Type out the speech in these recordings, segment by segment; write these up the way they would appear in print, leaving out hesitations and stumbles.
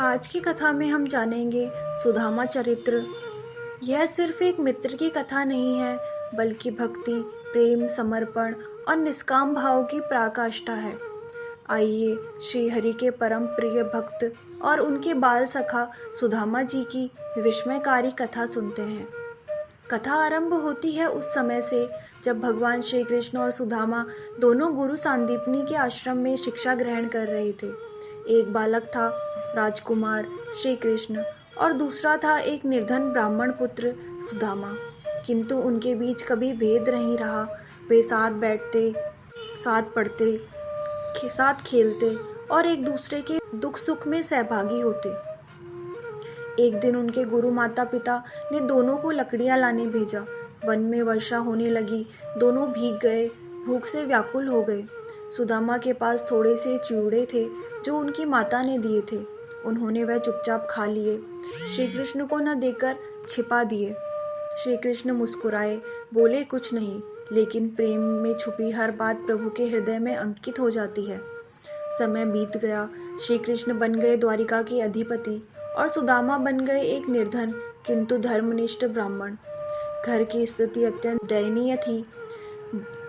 आज की कथा में हम जानेंगे सुदामा चरित्र। यह सिर्फ एक मित्र की कथा नहीं है, बल्कि भक्ति, प्रेम, समर्पण और निष्काम भाव की पराकाष्ठा है। आइए श्री हरि के परम प्रिय भक्त और उनके बाल सखा सुदामा जी की विस्मयकारी कथा सुनते हैं। कथा आरंभ होती है उस समय से जब भगवान श्री कृष्ण और सुदामा दोनों गुरु सांदीपनी के आश्रम में शिक्षा ग्रहण कर रहे थे। एक बालक था राजकुमार श्री कृष्ण और दूसरा था एक निर्धन ब्राह्मण पुत्र सुदामा। किंतु उनके बीच कभी भेद नहीं रहा। वे साथ बैठते, साथ पढ़ते, साथ खेलते और एक दूसरे के दुख सुख में सहभागी होते। एक दिन उनके गुरु माता पिता ने दोनों को लकड़ियां लाने भेजा। वन में वर्षा होने लगी, दोनों भीग गए, भूख से व्याकुल हो गए। सुदामा के पास थोड़े से चिवड़े थे जो उनकी माता ने दिए थे। उन्होंने वह चुपचाप खा लिए, श्री कृष्ण को न देकर छिपा दिए। श्री कृष्ण मुस्कुराए, बोले कुछ नहीं, लेकिन प्रेम में छुपी हर बात प्रभु के हृदय में अंकित हो जाती है। समय बीत गया, श्री कृष्ण बन गए द्वारिका के अधिपति और सुदामा बन गए एक निर्धन किंतु धर्मनिष्ठ ब्राह्मण। घर की स्थिति अत्यंत दयनीय थी।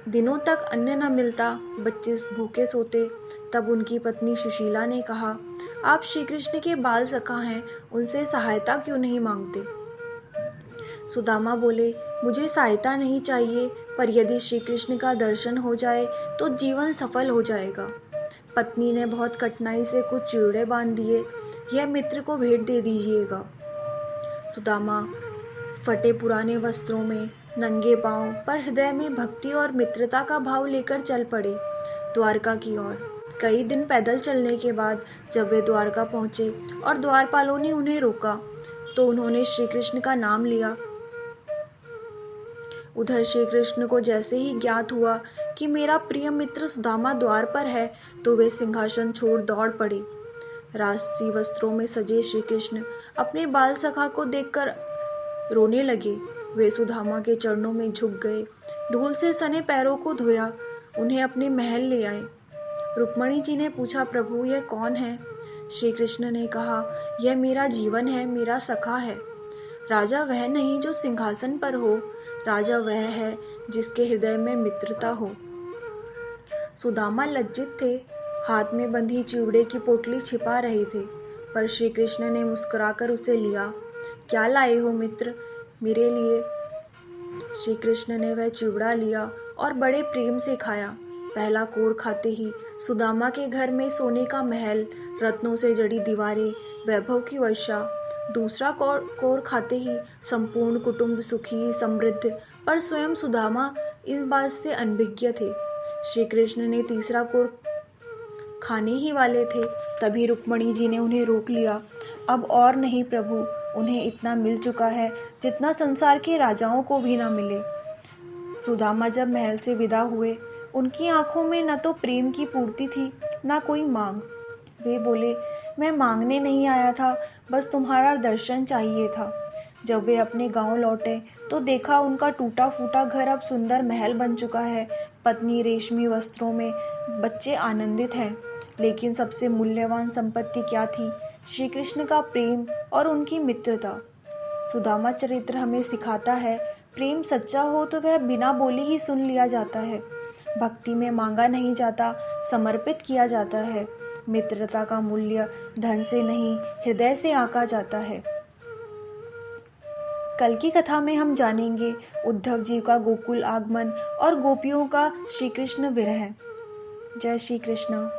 दिनों तक अन्न न मिलता, बच्चे भूखे सोते। तब उनकी पत्नी सुशीला ने कहा, आप श्री कृष्ण के बाल सखा हैं, उनसे सहायता क्यों नहीं मांगते? सुदामा बोले, मुझे सहायता नहीं चाहिए, पर यदि श्री कृष्ण का दर्शन हो जाए तो जीवन सफल हो जाएगा। पत्नी ने बहुत कठिनाई से कुछ चिवड़े बांध दिए। यह मित्र को भेंट दे दीजिएगा। सुदामा फटे पुराने वस्त्रों में, नंगे पांव, पर हृदय में भक्ति और मित्रता का भाव लेकर चल पड़े द्वारका की ओर। कई दिन पैदल चलने के बाद जब वे द्वारका पहुंचे और द्वारपालों ने उन्हें रोका, तो उन्होंने श्री कृष्ण का नाम लिया। उधर श्री कृष्ण को जैसे ही ज्ञात हुआ कि मेरा प्रिय मित्र सुदामा द्वार पर है, तो वे सिंहासन छोड़ दौड़ पड़े। राजसी वस्त्रों में सजे श्री कृष्ण अपने बाल सखा को देखकर रोने लगे। वे सुदामा के चरणों में झुक गए, धूल से सने पैरों को धोया, उन्हें अपने महल ले आए। रुक्मणी जी ने पूछा, प्रभु यह कौन है? श्री कृष्ण ने कहा, यह मेरा जीवन है, मेरा सखा है। राजा वह नहीं जो सिंहासन पर हो, राजा वह है जिसके हृदय में मित्रता हो। सुदामा लज्जित थे, हाथ में बंधी चिवड़े की पोटली छिपा रहे थे, पर श्री कृष्ण ने मुस्कुराकर उसे लिया। क्या लाए हो मित्र, मेरे लिए? श्री कृष्ण ने वह चिवड़ा लिया और बड़े प्रेम से खाया। पहला कोर खाते ही सुदामा के घर में सोने का महल, रत्नों से जड़ी दीवारें, वैभव की वर्षा। दूसरा कोर खाते ही संपूर्ण कुटुंब सुखी समृद्ध, पर स्वयं सुदामा इस बात से अनभिज्ञ थे। श्री कृष्ण ने तीसरा कोर खाने ही वाले थे, तभी रुक्मणी जी ने उन्हें रोक लिया। अब और नहीं प्रभु, उन्हें इतना मिल चुका है जितना संसार के राजाओं को भी न मिले। सुदामा जब महल से विदा हुए, उनकी आंखों में न तो प्रेम की पूर्ति थी, न कोई मांग। वे बोले, मैं मांगने नहीं आया था, बस तुम्हारा दर्शन चाहिए था। जब वे अपने गांव लौटे तो देखा उनका टूटा फूटा घर अब सुंदर महल बन चुका है। पत्नी रेशमी वस्त्रों में, बच्चे आनंदित हैं। लेकिन सबसे मूल्यवान संपत्ति क्या थी? श्री कृष्ण का प्रेम और उनकी मित्रता। सुदामा चरित्र हमें सिखाता है, प्रेम सच्चा हो तो वह बिना बोले ही सुन लिया जाता है। भक्ति में मांगा नहीं जाता, समर्पित किया जाता है। मित्रता का मूल्य धन से नहीं, हृदय से आंका जाता है। कल की कथा में हम जानेंगे उद्धव जी का गोकुल आगमन और गोपियों का श्री कृष्ण विरह। जय श्री कृष्ण।